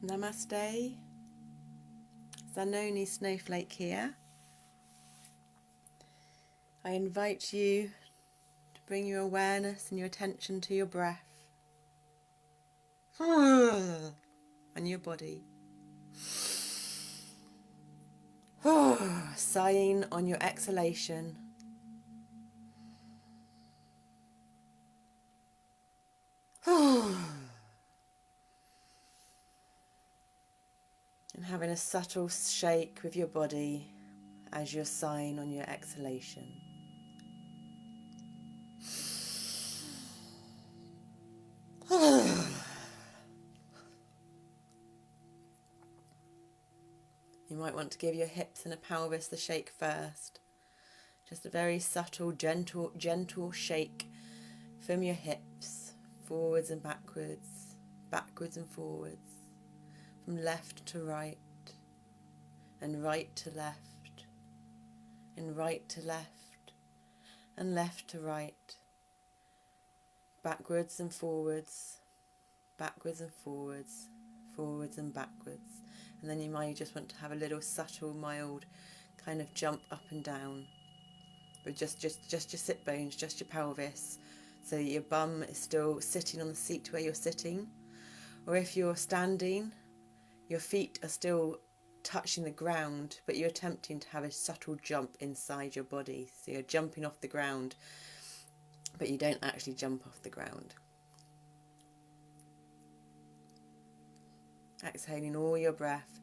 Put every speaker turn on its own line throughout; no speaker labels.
Namaste. Zanoni Snowflake here. I invite you to bring your awareness and your attention to your breath and your body. Sighing on your exhalation. And having a subtle shake with your body as you're sighing on your exhalation. You might want to give your hips and the pelvis the shake first. Just a very subtle, gentle shake from your hips, forwards and backwards, backwards and forwards, from left to right, and right to left, and right to left, and left to right, backwards and forwards, backwards and forwards, forwards and backwards. And then you might just want to have a little subtle, mild kind of jump up and down. But just your sit bones, just your pelvis, so that your bum is still sitting on the seat where you're sitting. Or if you're standing, your feet are still touching the ground, but you're attempting to have a subtle jump inside your body. So you're jumping off the ground, but you don't actually jump off the ground. Exhaling all your breath.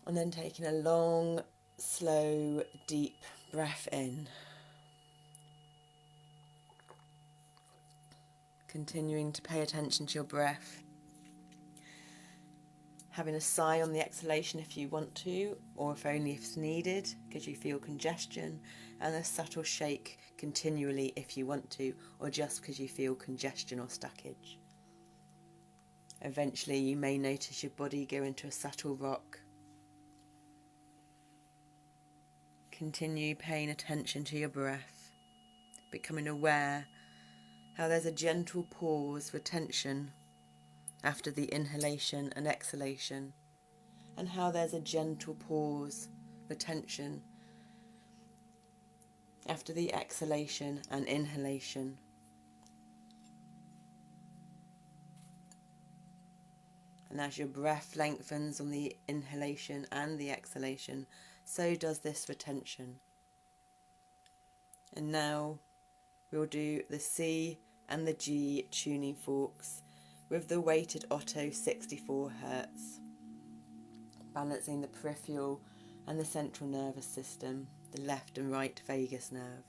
And then taking a long, slow, deep breath in. Continuing to pay attention to your breath. Having a sigh on the exhalation if you want to, or if only if it's needed, because you feel congestion, and a subtle shake continually if you want to, or just because you feel congestion or stuckage. Eventually you may notice your body go into a subtle rock. Continue paying attention to your breath, becoming aware how there's a gentle pause for tension after the inhalation and exhalation, and how there's a gentle pause for tension after the exhalation and inhalation. And as your breath lengthens on the inhalation and the exhalation, so does this retention. And now we'll do the C and the G tuning forks with the weighted Otto 64 Hz. balancing the peripheral and the central nervous system, the left and right vagus nerve.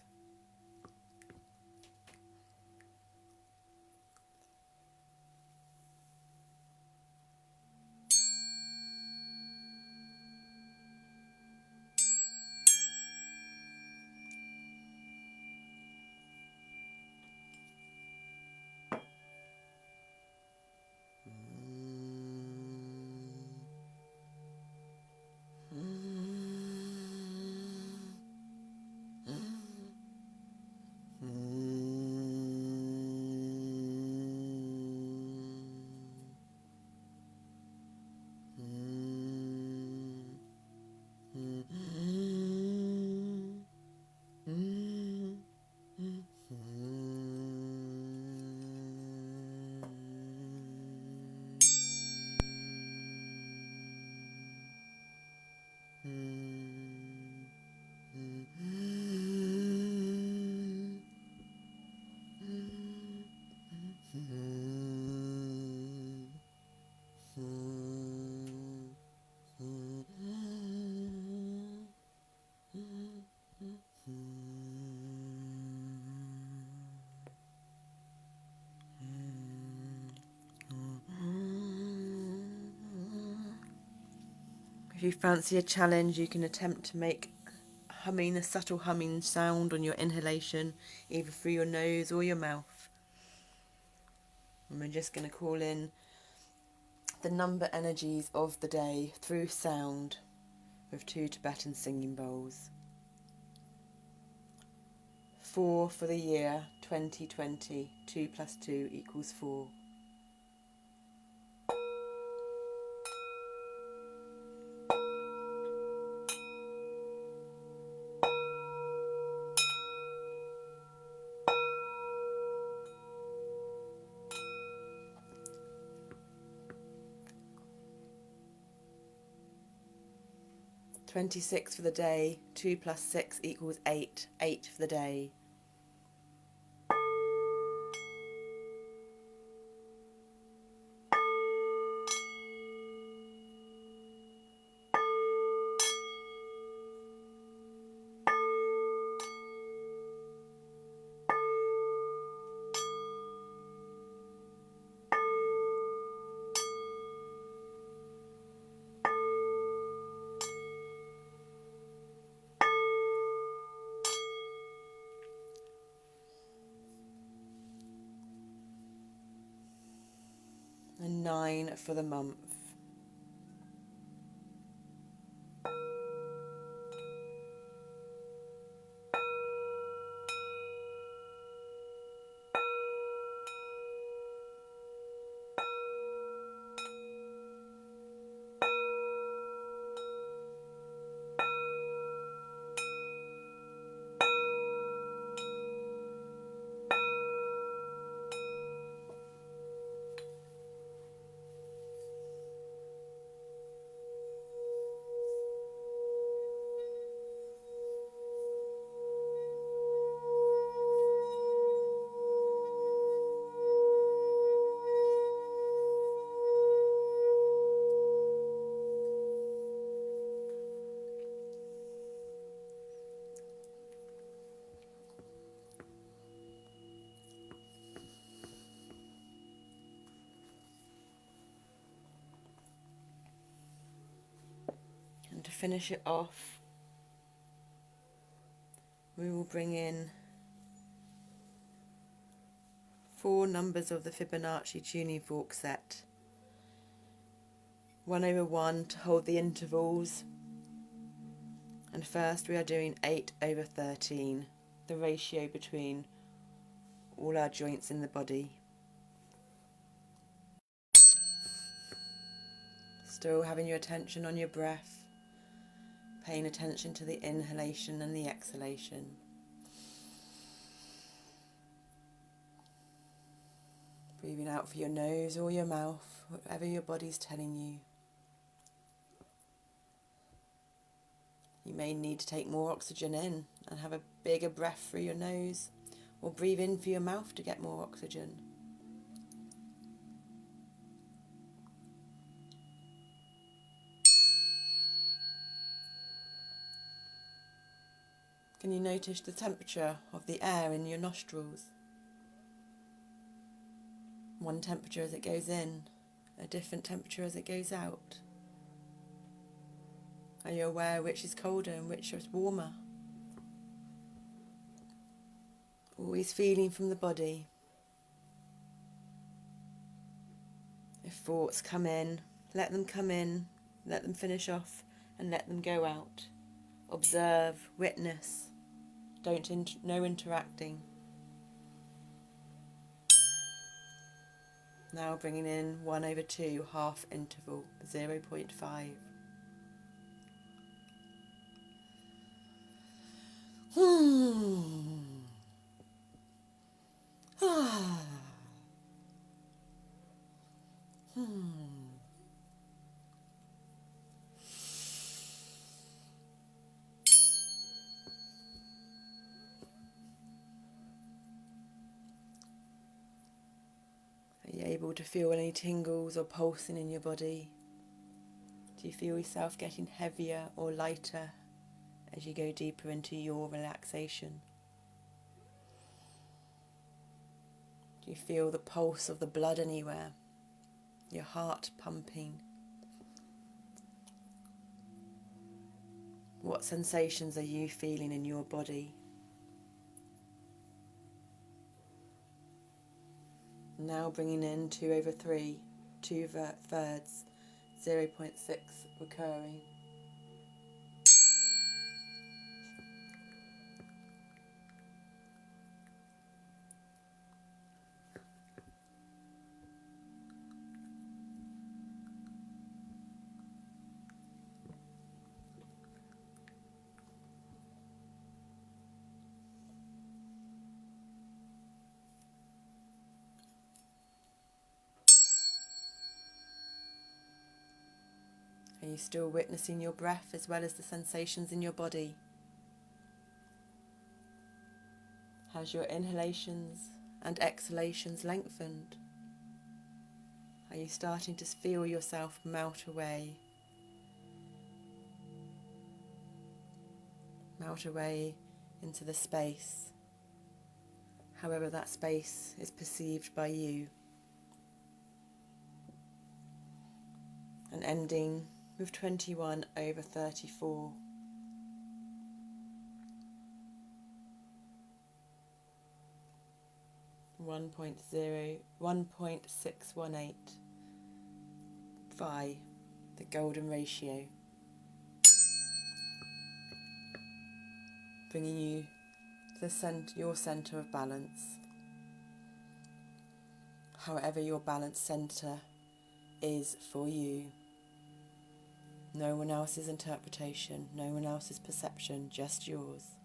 If you fancy a challenge, you can attempt to make a subtle humming sound on your inhalation, either through your nose or your mouth. And we're just going to call in the number energies of the day through sound with 2 Tibetan singing bowls. 4 for the year 2020, 2 plus 2 equals 4. 26 for the day, 2 plus 6 equals 8, 8 for the day. 9 for the month. And to finish it off, we will bring in 4 numbers of the Fibonacci tuning fork set. 1/1 to hold the intervals. And first we are doing 8/13, the ratio between all our joints in the body. Still having your attention on your breath, paying attention to the inhalation and the exhalation. Breathing out for your nose or your mouth, whatever your body's telling you. You may need to take more oxygen in and have a bigger breath through your nose, or breathe in through your mouth to get more oxygen. Can you notice the temperature of the air in your nostrils? One temperature as it goes in, a different temperature as it goes out. Are you aware which is colder and which is warmer? Always feeling from the body. If thoughts come in, let them come in, let them finish off, and let them go out. Observe, witness, no interacting. Now bringing in 1/2 half interval, 0.5. Are you able to feel any tingles or pulsing in your body? Do you feel yourself getting heavier or lighter as you go deeper into your relaxation? Do you feel the pulse of the blood anywhere? Your heart pumping? What sensations are you feeling in your body? Now bringing in 2/3, 2/3, 0.6 recurring. Are you still witnessing your breath as well as the sensations in your body? Has your inhalations and exhalations lengthened? Are you starting to feel yourself melt away? Melt away into the space, however that space is perceived by you. And ending with 21/34. .618 phi, the golden ratio. Bringing you to your centre of balance. However your balance centre is for you. No one else's interpretation, no one else's perception, just yours.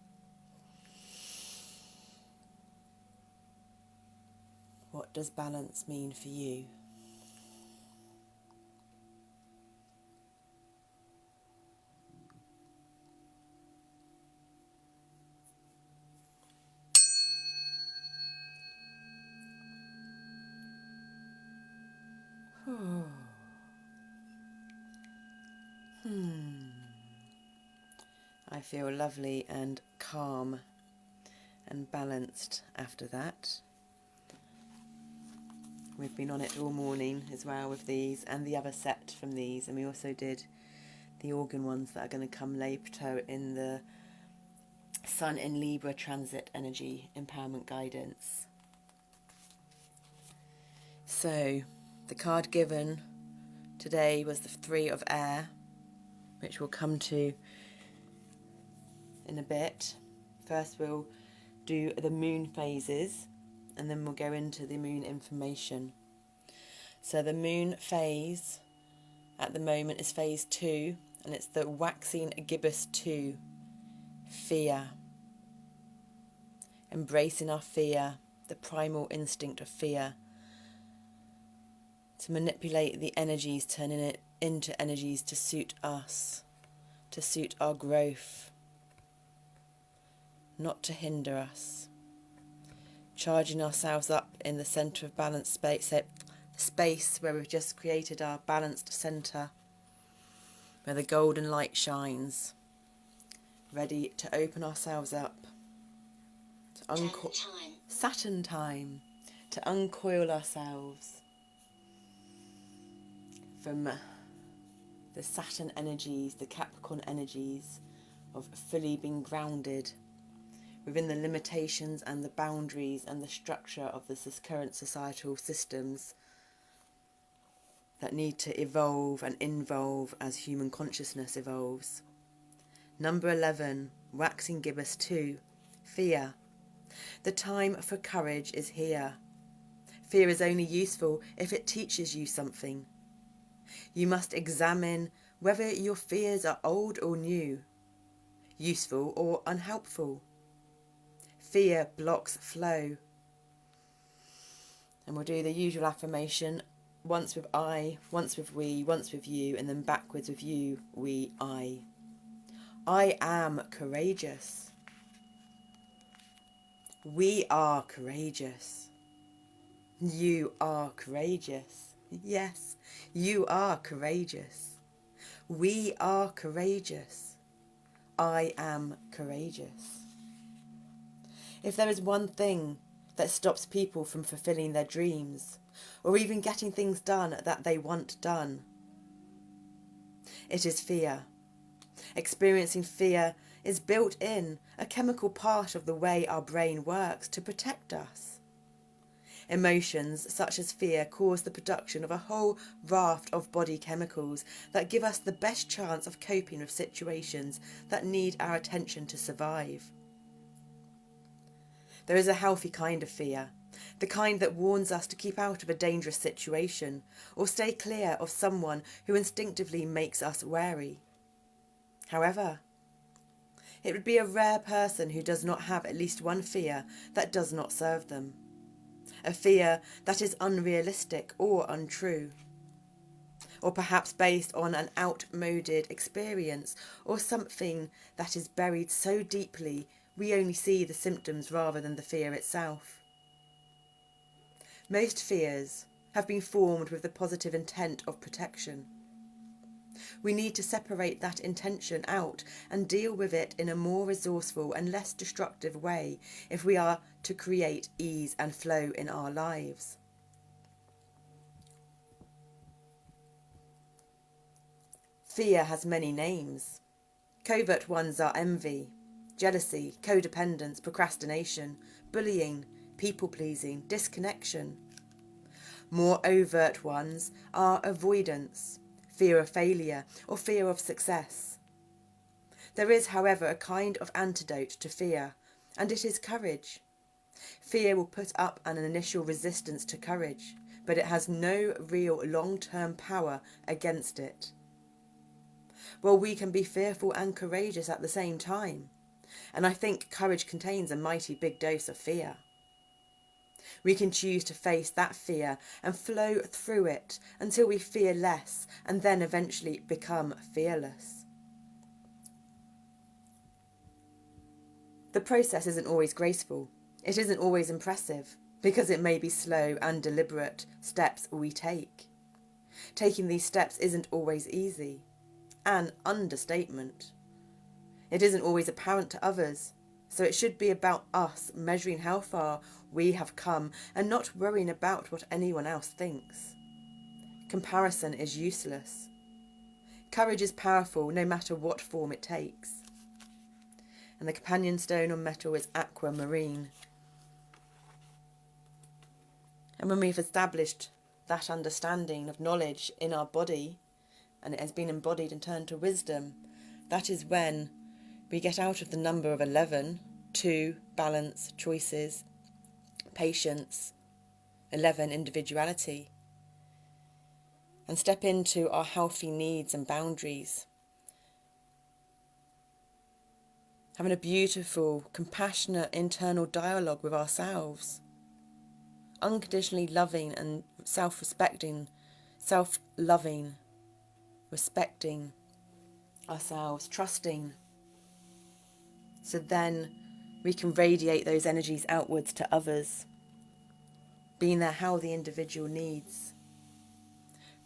What does balance mean for you? I feel lovely and calm and balanced after that. We've been on it all morning as well with these and the other set from these, and we also did the organ ones that are going to come later in the Sun in Libra transit energy empowerment guidance. So the card given today was the 3 of air, which we'll come to in a bit. First we'll do the moon phases and then we'll go into the moon information. So the moon phase at the moment is phase 2, and it's the waxing gibbous 2, fear. Embracing our fear, the primal instinct of fear, to manipulate the energies, turning it into energies to suit us, to suit our growth, not to hinder us. Charging ourselves up in the centre of balance space where we've just created our balanced centre, where the golden light shines. ready to open ourselves up to Saturn time, to uncoil ourselves from the Saturn energies, the Capricorn energies of fully being grounded within the limitations and the boundaries and the structure of the current societal systems that need to evolve and involve as human consciousness evolves. Number 11, waxing gibbous 2, fear. The time for courage is here. Fear is only useful if it teaches you something. You must examine whether your fears are old or new, useful or unhelpful. Fear blocks flow. And we'll do the usual affirmation, once with I, once with we, once with you, and then backwards with you, we, I. I am courageous. We are courageous. You are courageous. Yes, you are courageous. We are courageous. I am courageous. If there is one thing that stops people from fulfilling their dreams, or even getting things done that they want done, it is fear. Experiencing fear is built in, a chemical part of the way our brain works to protect us. Emotions such as fear cause the production of a whole raft of body chemicals that give us the best chance of coping with situations that need our attention to survive. There is a healthy kind of fear, the kind that warns us to keep out of a dangerous situation or stay clear of someone who instinctively makes us wary. However, it would be a rare person who does not have at least one fear that does not serve them. A fear that is unrealistic or untrue, or perhaps based on an outmoded experience or something that is buried so deeply we only see the symptoms rather than the fear itself. Most fears have been formed with the positive intent of protection. We need to separate that intention out and deal with it in a more resourceful and less destructive way if we are to create ease and flow in our lives. Fear has many names. Covert ones are envy, jealousy, codependence, procrastination, bullying, people-pleasing, disconnection. More overt ones are avoidance, fear of failure, or fear of success. There is, however, a kind of antidote to fear, and it is courage. Fear will put up an initial resistance to courage, but it has no real long-term power against it. Well, we can be fearful and courageous at the same time, and I think courage contains a mighty big dose of fear. We can choose to face that fear and flow through it until we fear less and then eventually become fearless. The process isn't always graceful. It isn't always impressive because it may be slow and deliberate steps we take. Taking these steps isn't always easy. An understatement. It isn't always apparent to others, so it should be about us measuring how far we have come and not worrying about what anyone else thinks. Comparison is useless. Courage is powerful no matter what form it takes. And the companion stone on metal is aquamarine. And when we've established that understanding of knowledge in our body, and it has been embodied and turned to wisdom, that is when we get out of the number of 11, 2, balance, choices, patience, 11, individuality, and step into our healthy needs and boundaries. Having a beautiful, compassionate internal dialogue with ourselves. Unconditionally loving and self-respecting, self-loving, respecting ourselves, trusting. So then we can radiate those energies outwards to others, being there how the individual needs.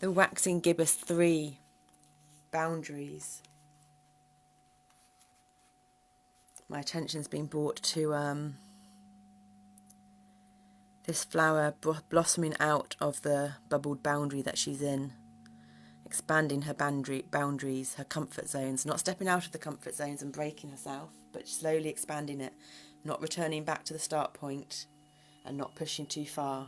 The waxing gibbous 3, boundaries. my attention's been brought to this flower blossoming out of the bubbled boundary that she's in, expanding her boundaries, her comfort zones, not stepping out of the comfort zones and breaking herself, but slowly expanding it, not returning back to the start point and not pushing too far.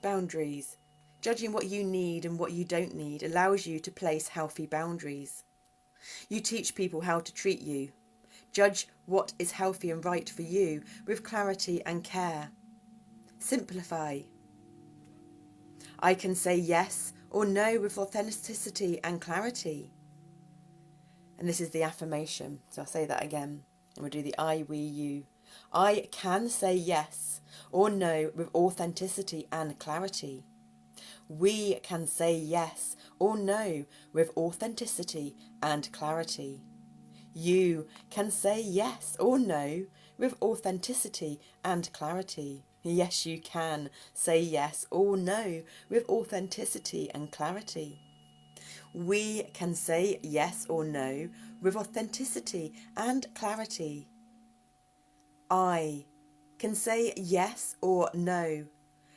Boundaries. Judging what you need and what you don't need allows you to place healthy boundaries. You teach people how to treat you. Judge what is healthy and right for you with clarity and care. Simplify. I can say yes or no with authenticity and clarity. And this is the affirmation, so I'll say that again. And we'll do the I, we, you. I can say yes or no with authenticity and clarity. We can say yes or no with authenticity and clarity. You can say yes or no with authenticity and clarity. Yes, you can say yes or no with authenticity and clarity. We can say yes or no with authenticity and clarity. I can say yes or no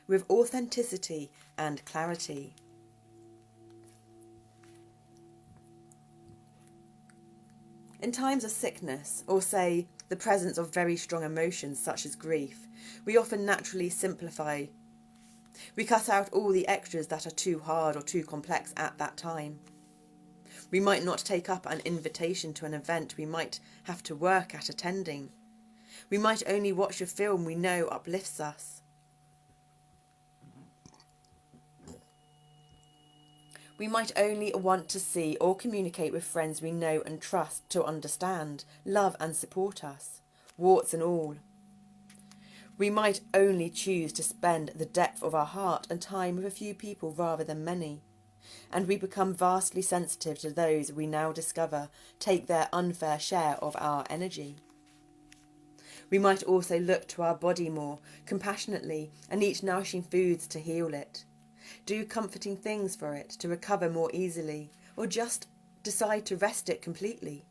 with authenticity and clarity. In times of sickness, or say the presence of very strong emotions such as grief, we often naturally simplify. We cut out all the extras that are too hard or too complex at that time. We might not take up an invitation to an event we might have to work at attending. We might only watch a film we know uplifts us. We might only want to see or communicate with friends we know and trust to understand, love and support us, warts and all. We might only choose to spend the depth of our heart and time with a few people rather than many, and we become vastly sensitive to those we now discover take their unfair share of our energy. We might also look to our body more compassionately and eat nourishing foods to heal it. Do comforting things for it to recover more easily, or just decide to rest it completely.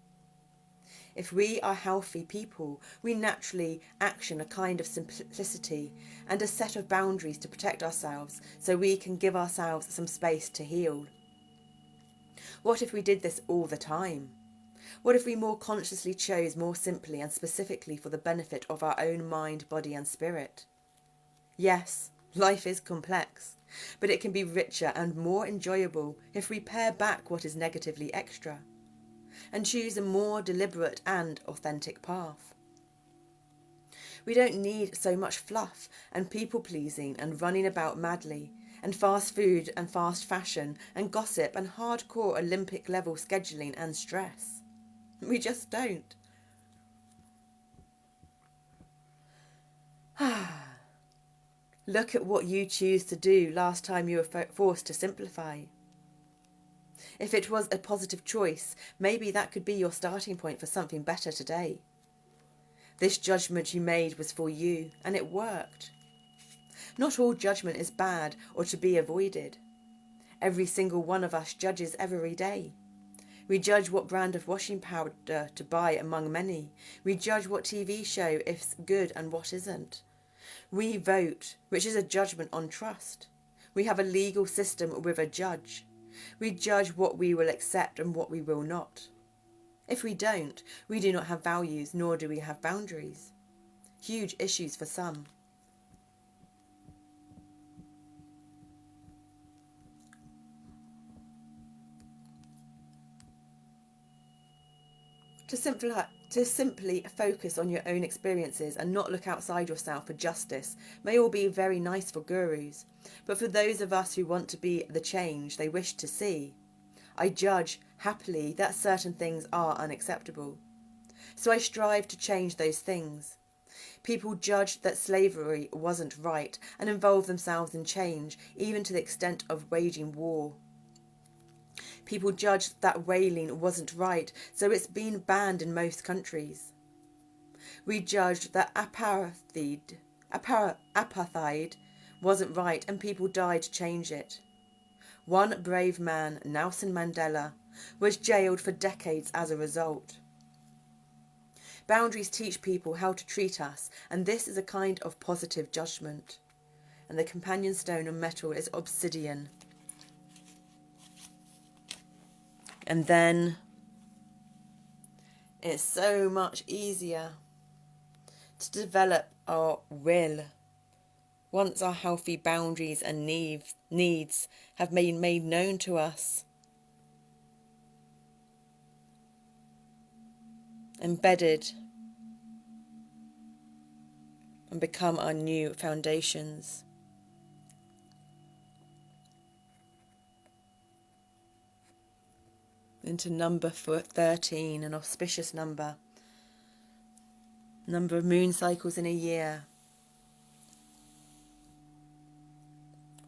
If we are healthy people, we naturally action a kind of simplicity and a set of boundaries to protect ourselves so we can give ourselves some space to heal. What if we did this all the time? What if we more consciously chose more simply and specifically for the benefit of our own mind, body and spirit? Yes, life is complex, but it can be richer and more enjoyable if we pare back what is negatively extra and choose a more deliberate and authentic path. We don't need so much fluff and people-pleasing and running about madly and fast food and fast fashion and gossip and hardcore Olympic-level scheduling and stress. We just don't. Look at what you choose to do last time you were forced to simplify. If it was a positive choice, maybe that could be your starting point for something better today. This judgment you made was for you, and it worked. Not all judgment is bad or to be avoided. Every single one of us judges every day. We judge what brand of washing powder to buy among many. We judge what TV show is good and what isn't. We vote, which is a judgment on trust. We have a legal system with a judge. We judge what we will accept and what we will not. If we don't, we do not have values, nor do we have boundaries. Huge issues for some. To simply focus on your own experiences and not look outside yourself for justice may all be very nice for gurus, but for those of us who want to be the change they wish to see, I judge happily that certain things are unacceptable. So I strive to change those things. People judged that slavery wasn't right and involved themselves in change, even to the extent of waging war. People judged that whaling wasn't right, so it's been banned in most countries. We judged that apartheid wasn't right, and people died to change it. One brave man, Nelson Mandela, was jailed for decades as a result. Boundaries teach people how to treat us, and this is a kind of positive judgment. And the companion stone of metal is obsidian. And then it's so much easier to develop our will once our healthy boundaries and needs have been made known to us, embedded, and become our new foundations. Into number 13, an auspicious number of moon cycles in a year.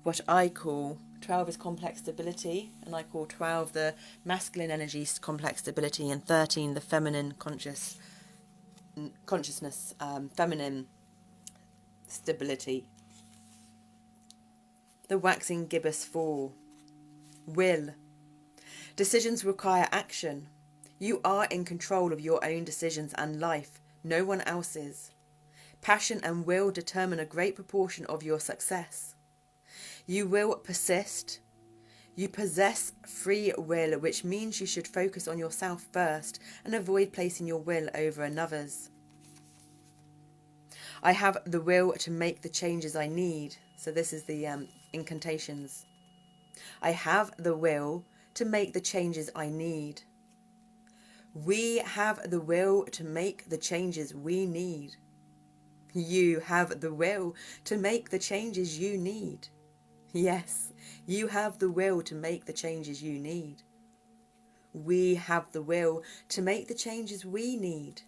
What I call 12 is complex stability, and I call 12 the masculine energy complex stability, and 13 the feminine consciousness, feminine stability. The waxing gibbous 4. Will. Decisions require action. You are in control of your own decisions and life, no one else's. Passion and will determine a great proportion of your success. You will persist. You possess free will, which means you should focus on yourself first and avoid placing your will over another's. I have the will to make the changes I need. So this is the incantations. I have the will to make the changes I need. We have the will to make the changes we need. You have the will to make the changes you need. Yes, you have the will to make the changes you need. We have the will to make the changes we need.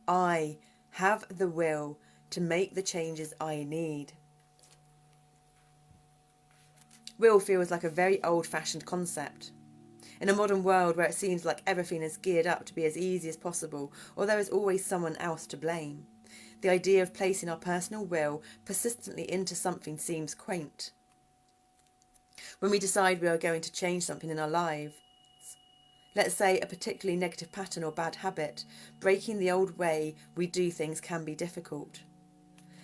I have the will to make the changes I need. Will feels like a very old-fashioned concept. In a modern world where it seems like everything is geared up to be as easy as possible, or there is always someone else to blame, the idea of placing our personal will persistently into something seems quaint. When we decide we are going to change something in our lives, let's say a particularly negative pattern or bad habit, breaking the old way we do things can be difficult.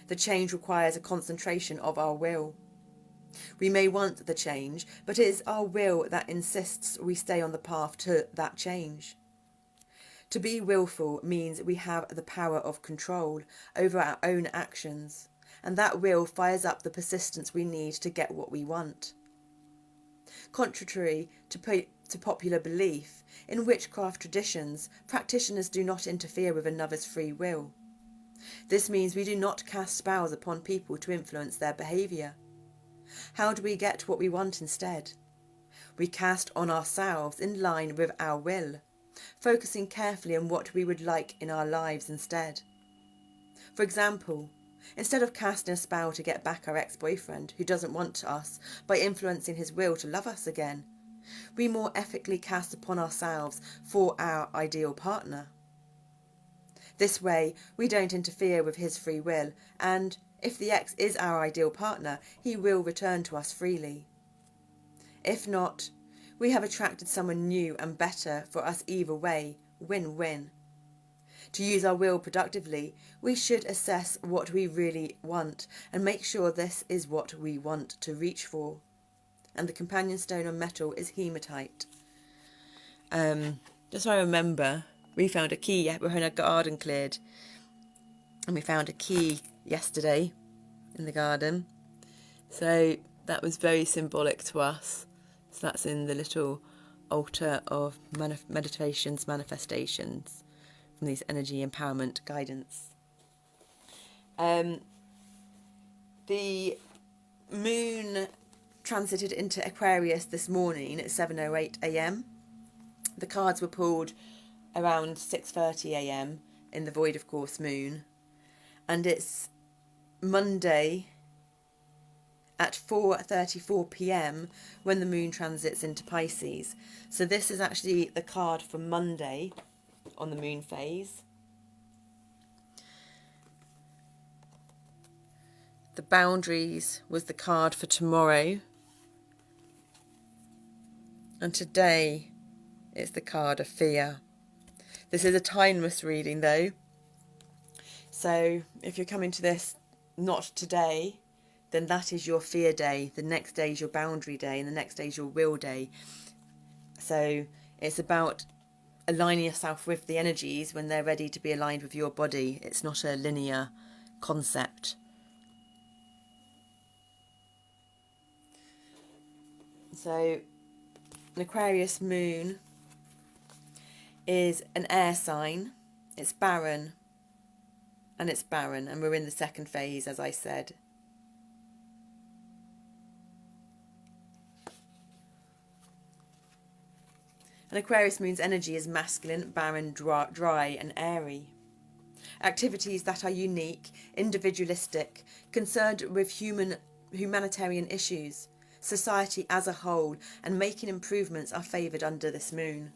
The change requires a concentration of our will. We may want the change, but it is our will that insists we stay on the path to that change. To be willful means we have the power of control over our own actions, and that will fires up the persistence we need to get what we want. Contrary to popular belief, in witchcraft traditions, practitioners do not interfere with another's free will. This means we do not cast spells upon people to influence their behaviour. How do we get what we want instead? We cast on ourselves in line with our will, focusing carefully on what we would like in our lives instead. For example, instead of casting a spell to get back our ex-boyfriend who doesn't want us by influencing his will to love us again, we more ethically cast upon ourselves for our ideal partner. This way, we don't interfere with his free will, and if the ex is our ideal partner, he will return to us freely. If not, we have attracted someone new and better for us either way, win-win. To use our will productively, we should assess what we really want and make sure this is what we want to reach for. And the companion stone of metal is hematite. Just so I remember, we found a key. We're in a garden cleared, and we found a key yesterday in the garden. So that was very symbolic to us. So that's in the little altar of meditations, manifestations from these energy empowerment guidance. The moon transited into Aquarius this morning at 7:08 a.m. The cards were pulled around 6:30 a.m. in the void of course moon, and it's Monday at 4:34 p.m. when the moon transits into Pisces. So this is actually the card for Monday on the moon phase. The boundaries was the card for tomorrow. And today it's the card of fear. This is a timeless reading though. So if you're coming to this not today, then that is your fear day. The next day is your boundary day, and the next day is your will day. So it's about aligning yourself with the energies when they're ready to be aligned with your body. It's not a linear concept. So an Aquarius moon is an air sign. It's barren. And it's barren. And we're in the second phase, as I said. An Aquarius moon's energy is masculine, barren, dry and airy. Activities that are unique, individualistic, concerned with humanitarian issues, society as a whole, and making improvements are favoured under this moon.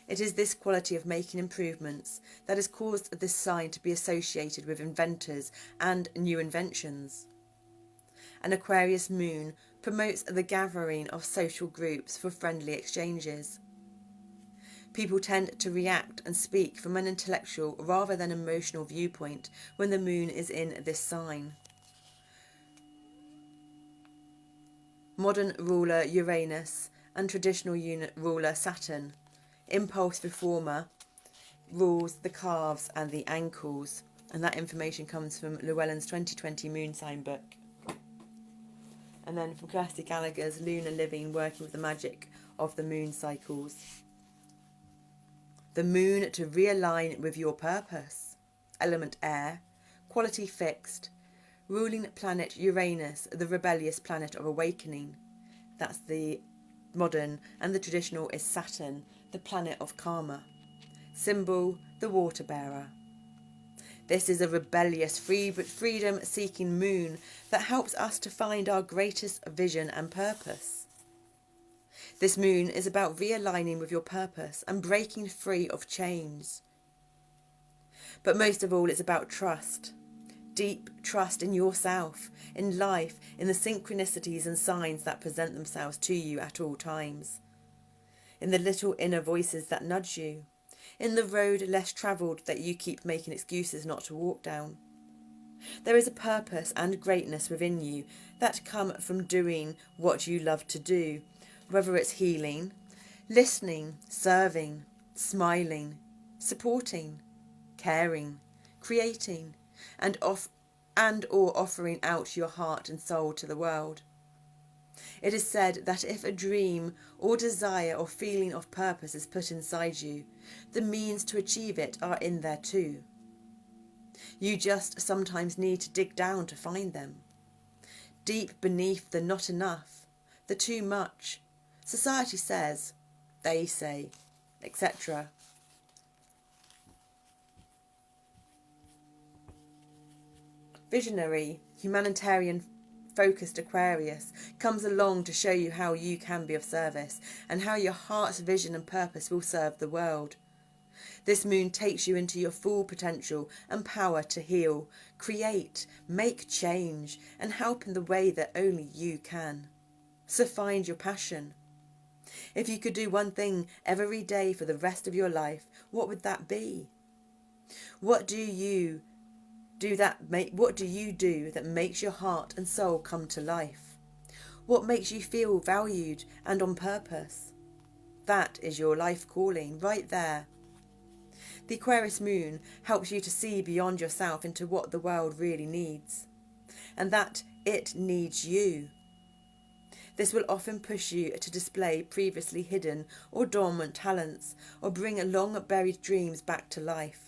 It is this quality of making improvements that has caused this sign to be associated with inventors and new inventions. An Aquarius moon promotes the gathering of social groups for friendly exchanges. People tend to react and speak from an intellectual rather than emotional viewpoint when the moon is in this sign. Modern ruler Uranus and traditional ruler Saturn, impulse reformer, rules the calves and the ankles. And that information comes from Llewellyn's 2020 moon sign book. And then from Kirsty Gallagher's Lunar Living, working with the magic of the moon cycles. The moon to realign with your purpose. Element air, quality fixed. Ruling planet Uranus, the rebellious planet of awakening. That's the modern, and the traditional is Saturn, the planet of karma. Symbol, the water bearer. This is a rebellious, freedom-seeking moon that helps us to find our greatest vision and purpose. This moon is about realigning with your purpose and breaking free of chains. But most of all, it's about trust. Deep trust in yourself, in life, in the synchronicities and signs that present themselves to you at all times. In the little inner voices that nudge you. In the road less travelled that you keep making excuses not to walk down. There is a purpose and greatness within you that come from doing what you love to do, whether it's healing, listening, serving, smiling, supporting, caring, creating, and or offering out your heart and soul to the world. It is said that if a dream or desire or feeling of purpose is put inside you, the means to achieve it are in there too. You just sometimes need to dig down to find them. Deep beneath the not enough, the too much, society says, they say, etc. Visionary, humanitarian focused Aquarius comes along to show you how you can be of service and how your heart's vision and purpose will serve the world. This moon takes you into your full potential and power to heal, create, make change and help in the way that only you can. So find your passion. If you could do one thing every day for the rest of your life, what would that be? What do you do that makes your heart and soul come to life? What makes you feel valued and on purpose? That is your life calling right there. The Aquarius moon helps you to see beyond yourself into what the world really needs, and that it needs you. This will often push you to display previously hidden or dormant talents, or bring long buried dreams back to life.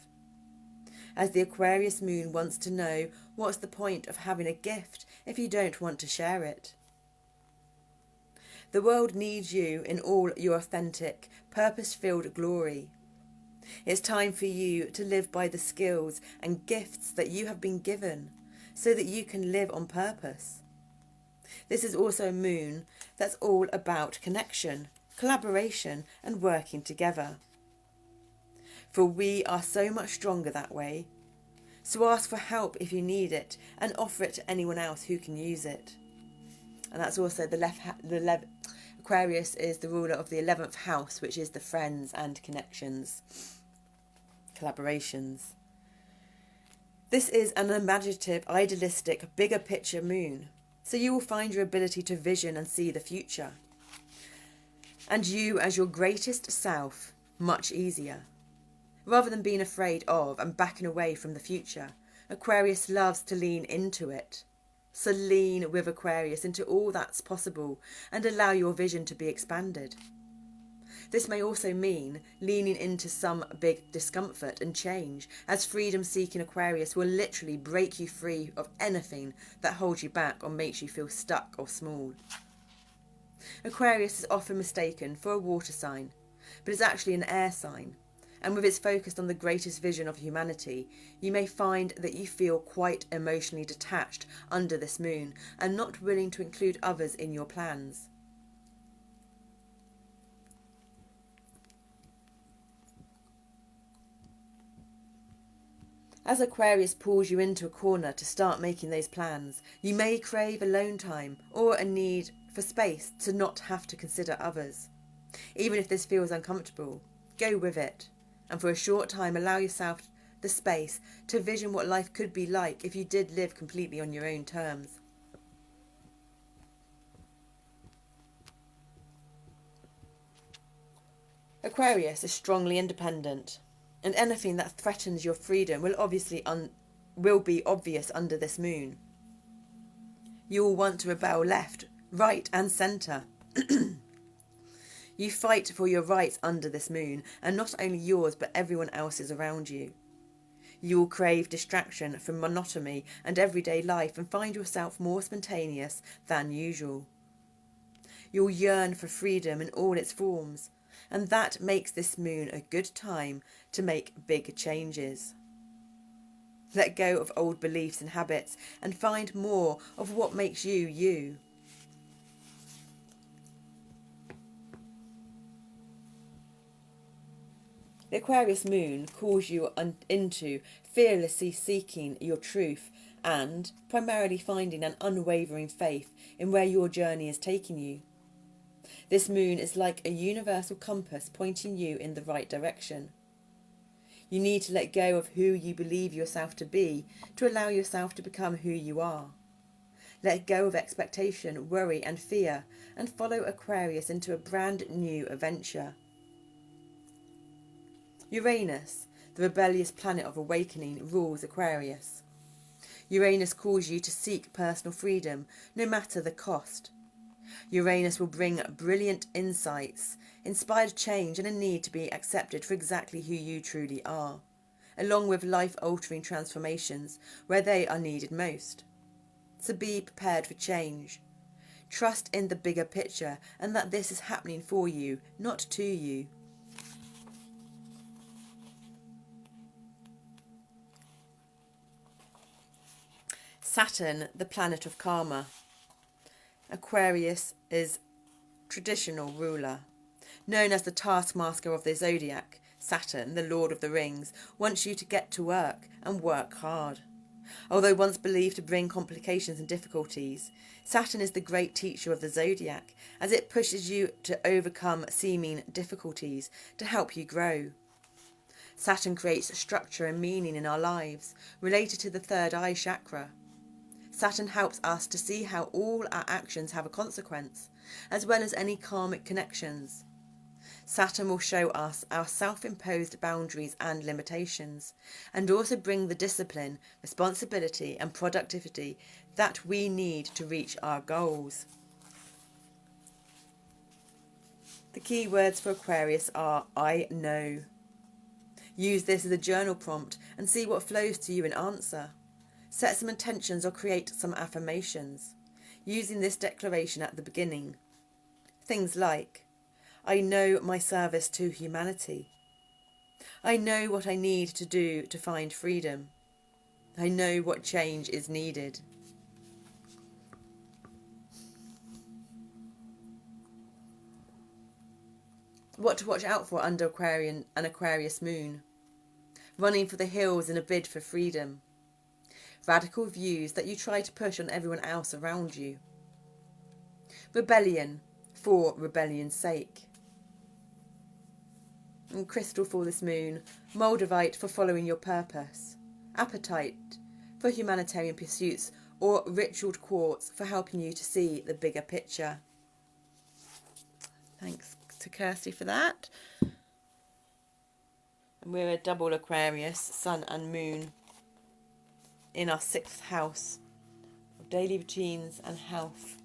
As the Aquarius moon wants to know, what's the point of having a gift if you don't want to share it? The world needs you in all your authentic, purpose-filled glory. It's time for you to live by the skills and gifts that you have been given, so that you can live on purpose. This is also a moon that's all about connection, collaboration and working together. For we are so much stronger that way. So ask for help if you need it and offer it to anyone else who can use it. And that's also Aquarius is the ruler of the 11th house, which is the friends and connections. collaborations. This is an imaginative, idealistic, bigger picture moon, so you will find your ability to vision and see the future, and you as your greatest self much easier. Rather than being afraid of and backing away from the future, Aquarius loves to lean into it. So lean with Aquarius into all that's possible and allow your vision to be expanded. This may also mean leaning into some big discomfort and change, as freedom-seeking Aquarius will literally break you free of anything that holds you back or makes you feel stuck or small. Aquarius is often mistaken for a water sign, but is actually an air sign, and with its focus on the greatest vision of humanity, you may find that you feel quite emotionally detached under this moon and not willing to include others in your plans. As Aquarius pulls you into a corner to start making those plans, you may crave alone time or a need for space to not have to consider others. Even if this feels uncomfortable, go with it, and for a short time allow yourself the space to vision what life could be like if you did live completely on your own terms. Aquarius is strongly independent, and anything that threatens your freedom will be obvious under this moon. You will want to rebel left, right and centre. You fight for your rights under this moon, and not only yours but everyone else's around you. You will crave distraction from monotony and everyday life and find yourself more spontaneous than usual. You'll yearn for freedom in all its forms, and that makes this moon a good time to make big changes. Let go of old beliefs and habits and find more of what makes you, you. The Aquarius moon calls you into fearlessly seeking your truth and primarily finding an unwavering faith in where your journey is taking you. This moon is like a universal compass pointing you in the right direction. You need to let go of who you believe yourself to be to allow yourself to become who you are. Let go of expectation, worry and fear and follow Aquarius into a brand new adventure. Uranus, the rebellious planet of awakening, rules Aquarius. Uranus calls you to seek personal freedom, no matter the cost. Uranus will bring brilliant insights, inspired change and a need to be accepted for exactly who you truly are, along with life-altering transformations where they are needed most. So be prepared for change. Trust in the bigger picture and that this is happening for you, not to you. Saturn, the planet of karma. Aquarius is traditional ruler. Known as the taskmaster of the zodiac, Saturn, the Lord of the Rings, wants you to get to work and work hard. Although once believed to bring complications and difficulties, Saturn is the great teacher of the zodiac, as it pushes you to overcome seeming difficulties to help you grow. Saturn creates structure and meaning in our lives, related to the third eye chakra. Saturn helps us to see how all our actions have a consequence, as well as any karmic connections. Saturn will show us our self-imposed boundaries and limitations, and also bring the discipline, responsibility and productivity that we need to reach our goals. The key words for Aquarius are I know. Use this as a journal prompt and see what flows to you in answer. Set some intentions or create some affirmations, using this declaration at the beginning. Things like, I know my service to humanity. I know what I need to do to find freedom. I know what change is needed. What to watch out for under an Aquarius moon. Running for the hills in a bid for freedom. Radical views that you try to push on everyone else around you. Rebellion for rebellion's sake. And crystal for this moon, moldavite for following your purpose, apatite for humanitarian pursuits, or ritualed quartz for helping you to see the bigger picture. Thanks to Kirsty for that. And we're a double Aquarius, sun and moon, in our 6th house of daily routines and health.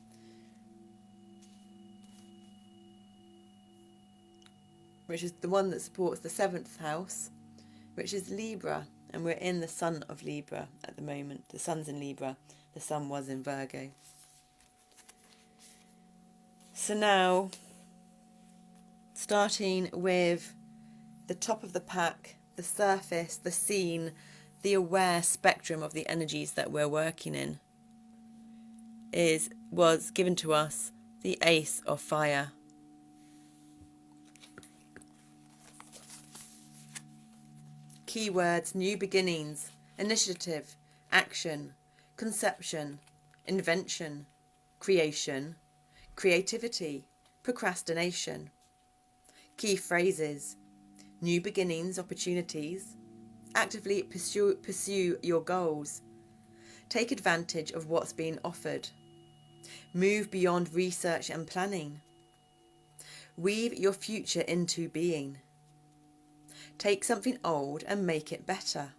Which is the one that supports the 7th house, which is Libra. And we're in the sun of Libra at the moment. The sun's in Libra. The sun was in Virgo. So now, starting with the top of the pack, the surface, the scene, the aware spectrum of the energies that we're working in, was given to us the Ace of Fire. Keywords: new beginnings, initiative, action, conception, invention, creation, creativity, procrastination. Key phrases: new beginnings, opportunities, actively pursue your goals, take advantage of what's being offered, move beyond research and planning, weave your future into being, take something old and make it better,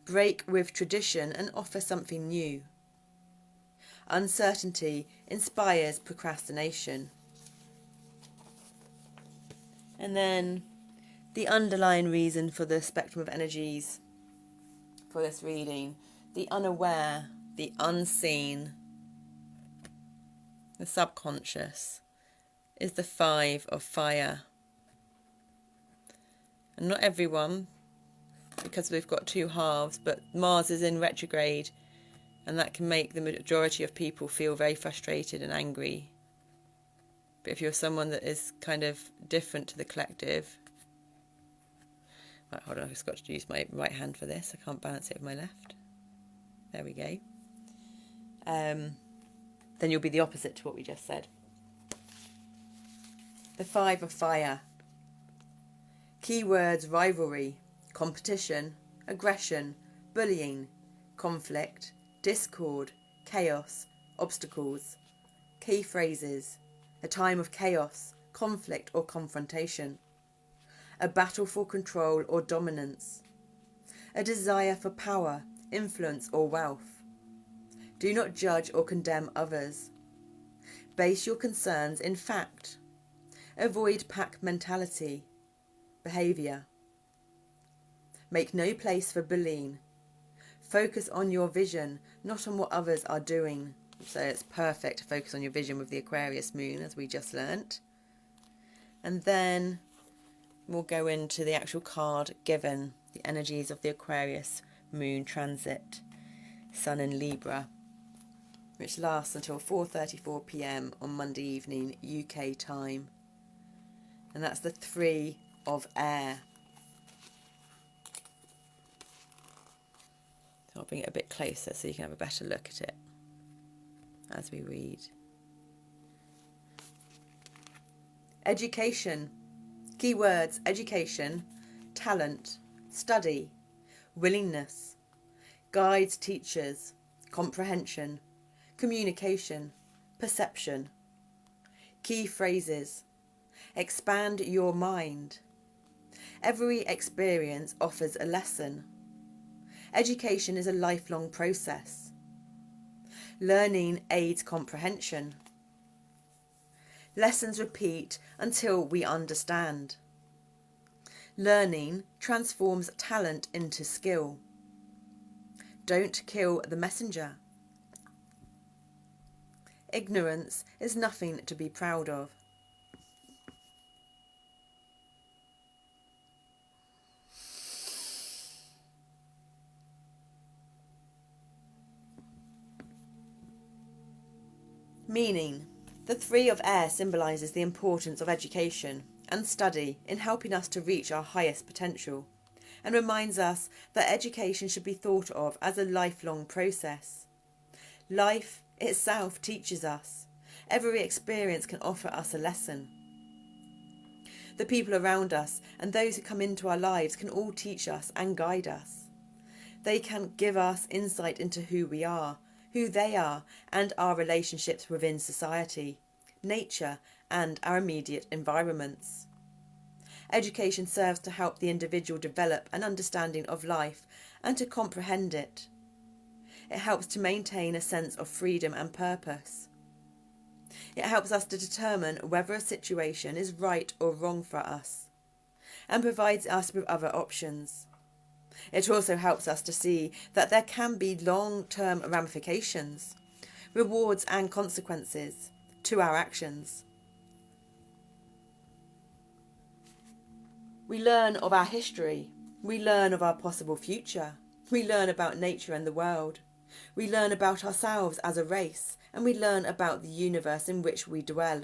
break with tradition and offer something new. Uncertainty inspires procrastination. And then the underlying reason for the spectrum of energies for this reading: the unaware, the unseen, the subconscious, is the 5 of Fire. And not everyone, because we've got 2 halves, but Mars is in retrograde, and that can make the majority of people feel very frustrated and angry. But if you're someone that is kind of different to the collective... Right, hold on, I've just got to use my right hand for this. I can't balance it with my left. There we go. Then you'll be the opposite to what we just said. The 5 of Fire. Keywords: rivalry, competition, aggression, bullying, conflict, discord, chaos, obstacles. Key phrases: a time of chaos, conflict or confrontation, a battle for control or dominance, a desire for power, influence or wealth. Do not judge or condemn others. Base your concerns in fact. Avoid pack mentality. Behaviour. Make no place for bullying. Focus on your vision, not on what others are doing. So it's perfect to focus on your vision with the Aquarius moon, as we just learnt. And then we'll go into the actual card given, the energies of the Aquarius moon transit, sun in Libra, which lasts until 4:34 p.m. on Monday evening UK time. And that's the 3 of Air. So I'll bring it a bit closer so you can have a better look at it as we read. Education. Keywords: education, talent, study, willingness, guides, teachers, comprehension, communication, perception. Key phrases: expand your mind. Every experience offers a lesson. Education is a lifelong process. Learning aids comprehension. Lessons repeat until we understand. Learning transforms talent into skill. Don't kill the messenger. Ignorance is nothing to be proud of. Meaning. The 3 of Air symbolises the importance of education and study in helping us to reach our highest potential, and reminds us that education should be thought of as a lifelong process. Life itself teaches us. Every experience can offer us a lesson. The people around us and those who come into our lives can all teach us and guide us. They can give us insight into who we are, who they are, and our relationships within society, nature, and our immediate environments. Education serves to help the individual develop an understanding of life and to comprehend it. It helps to maintain a sense of freedom and purpose. It helps us to determine whether a situation is right or wrong for us, and provides us with other options. It also helps us to see that there can be long-term ramifications, rewards and consequences to our actions. We learn of our history, we learn of our possible future, we learn about nature and the world, we learn about ourselves as a race, and we learn about the universe in which we dwell.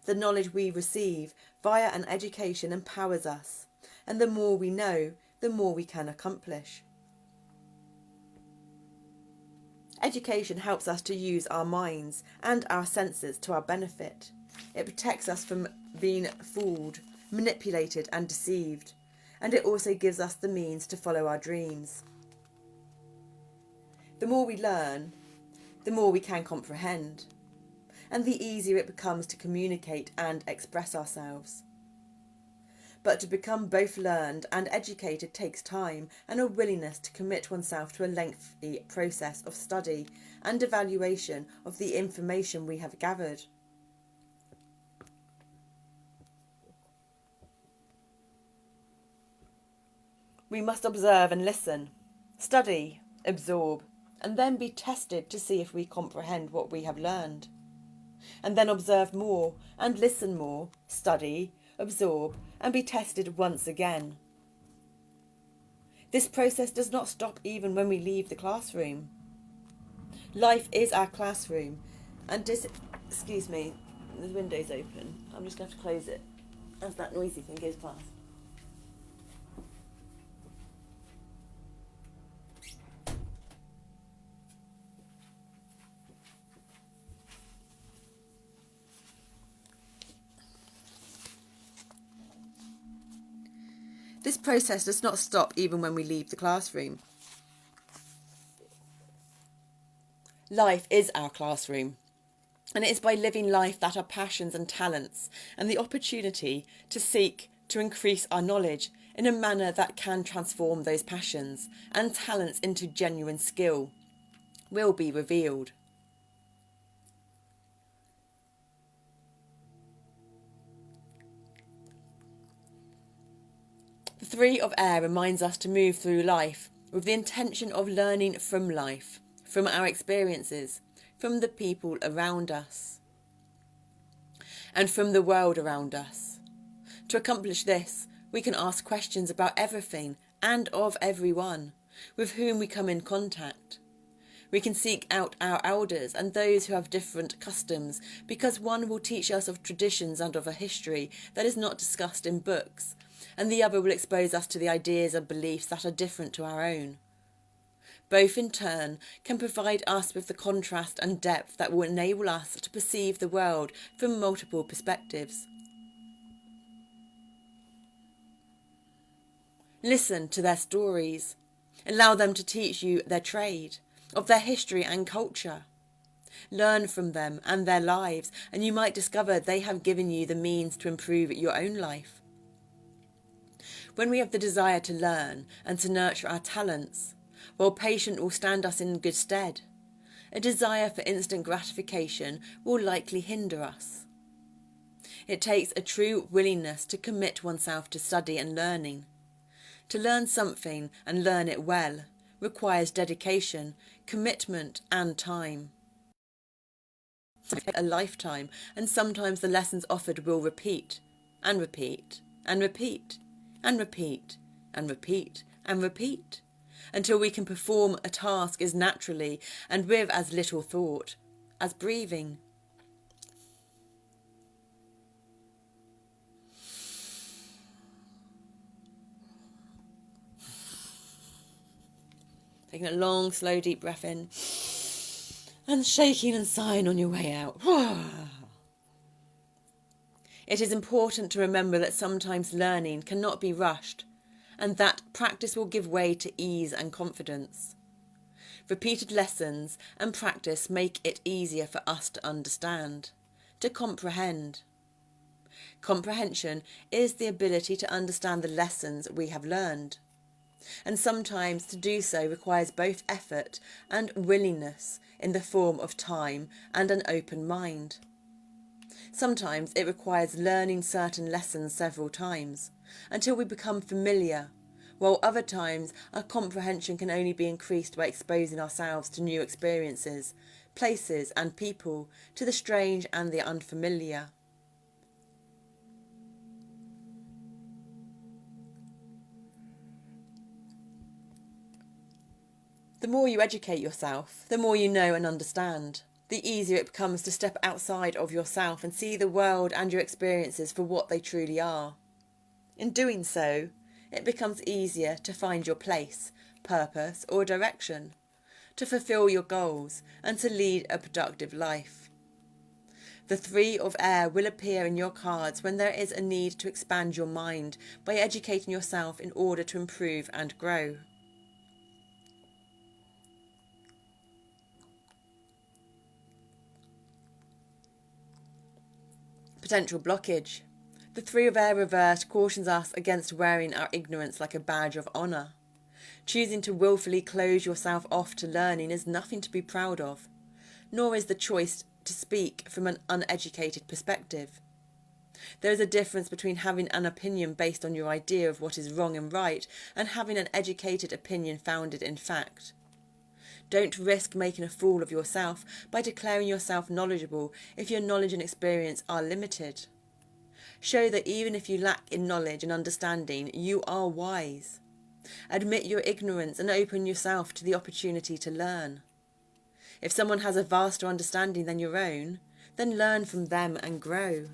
The knowledge we receive via an education empowers us, and the more we know, the more we can accomplish. Education helps us to use our minds and our senses to our benefit. It protects us from being fooled, manipulated and deceived, and it also gives us the means to follow our dreams. The more we learn, the more we can comprehend, and the easier it becomes to communicate and express ourselves. But to become both learned and educated takes time and a willingness to commit oneself to a lengthy process of study and evaluation of the information we have gathered. We must observe and listen, study, absorb, and then be tested to see if we comprehend what we have learned. And then observe more and listen more, study, absorb, and be tested once again. This process does not stop even when we leave the classroom. Life is our classroom, and excuse me, the window's open. I'm just going to have to close it as that noisy thing goes past. This process does not stop even when we leave the classroom. Life is our classroom, and it is by living life that our passions and talents and the opportunity to seek to increase our knowledge in a manner that can transform those passions and talents into genuine skill will be revealed. The Three of Air reminds us to move through life with the intention of learning from life, from our experiences, from the people around us, and from the world around us. To accomplish this, we can ask questions about everything and of everyone with whom we come in contact. We can seek out our elders and those who have different customs, because one will teach us of traditions and of a history that is not discussed in books, and the other will expose us to the ideas and beliefs that are different to our own. Both in turn can provide us with the contrast and depth that will enable us to perceive the world from multiple perspectives. Listen to their stories. Allow them to teach you their trade, of their history and culture. Learn from them and their lives, and you might discover they have given you the means to improve your own life. When we have the desire to learn and to nurture our talents, while patience will stand us in good stead, a desire for instant gratification will likely hinder us. It takes a true willingness to commit oneself to study and learning. To learn something and learn it well requires dedication, commitment and time. A lifetime, and sometimes the lessons offered will repeat and repeat and repeat and repeat and repeat and repeat until we can perform a task as naturally and with as little thought as breathing. Taking a long, slow, deep breath in and shaking and sighing on your way out. It is important to remember that sometimes learning cannot be rushed, and that practice will give way to ease and confidence. Repeated lessons and practice make it easier for us to understand, to comprehend. Comprehension is the ability to understand the lessons we have learned, and sometimes to do so requires both effort and willingness in the form of time and an open mind. Sometimes it requires learning certain lessons several times, until we become familiar, while other times our comprehension can only be increased by exposing ourselves to new experiences, places and people, to the strange and the unfamiliar. The more you educate yourself, the more you know and understand. The easier it becomes to step outside of yourself and see the world and your experiences for what they truly are. In doing so, it becomes easier to find your place, purpose or direction, to fulfill your goals and to lead a productive life. The 3 of air will appear in your cards when there is a need to expand your mind by educating yourself in order to improve and grow. Potential blockage. The 3 of air reversed cautions us against wearing our ignorance like a badge of honour. Choosing to willfully close yourself off to learning is nothing to be proud of, nor is the choice to speak from an uneducated perspective. There is a difference between having an opinion based on your idea of what is wrong and right and having an educated opinion founded in fact. Don't risk making a fool of yourself by declaring yourself knowledgeable if your knowledge and experience are limited. Show that even if you lack in knowledge and understanding, you are wise. Admit your ignorance and open yourself to the opportunity to learn. If someone has a vaster understanding than your own, then learn from them and grow.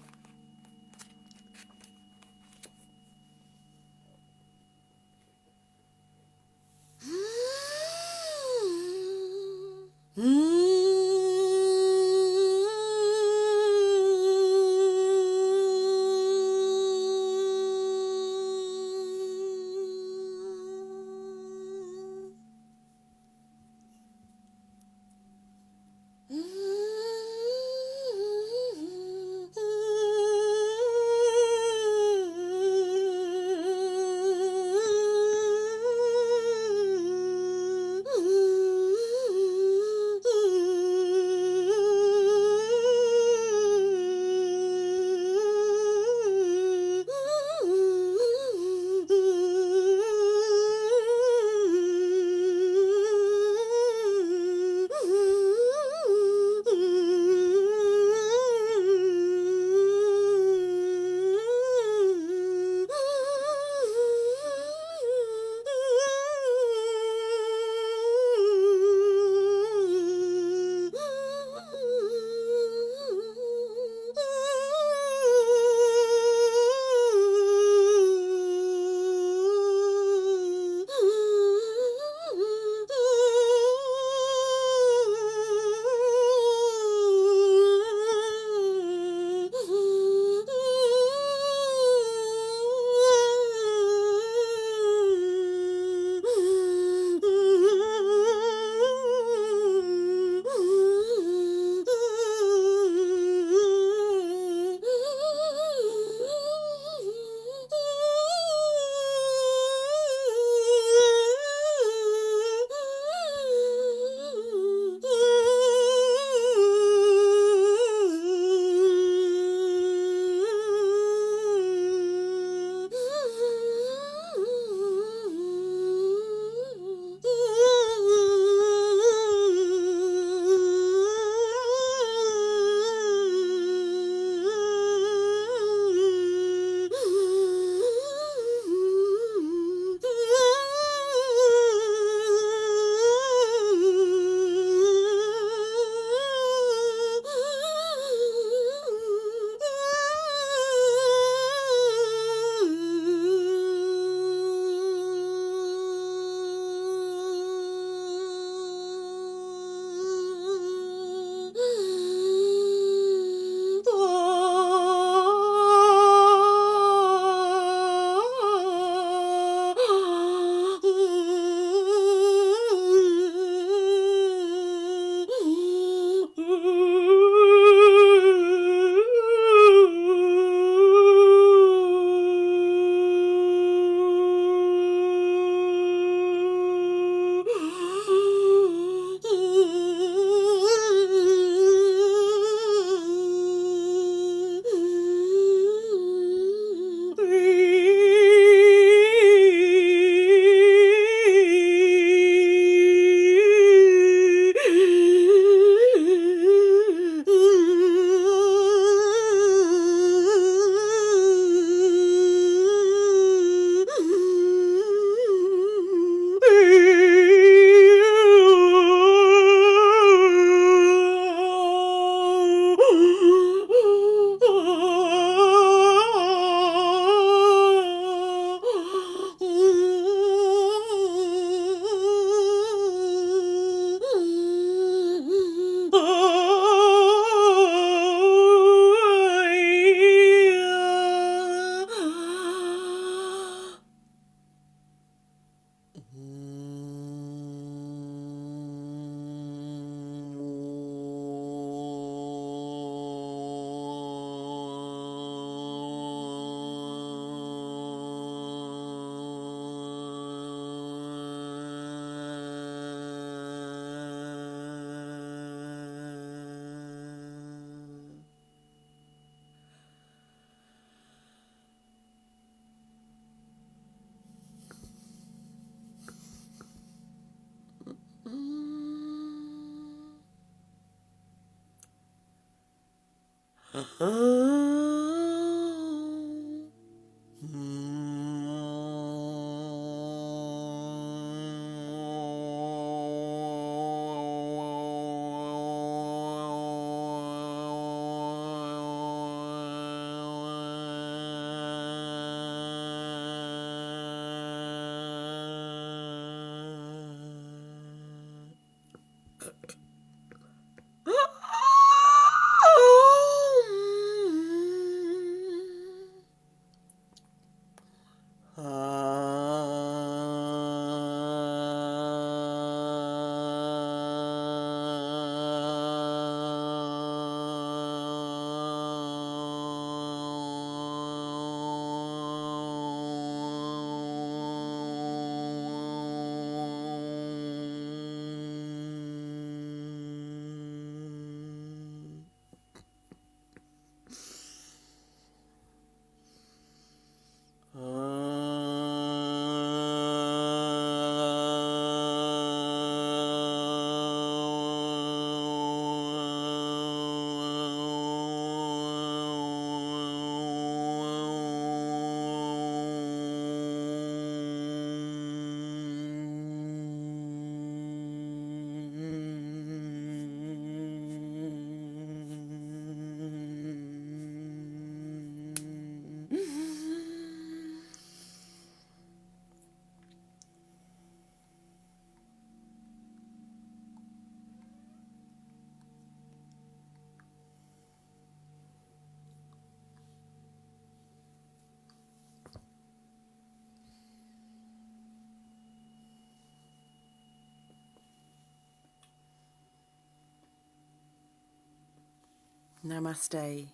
Namaste.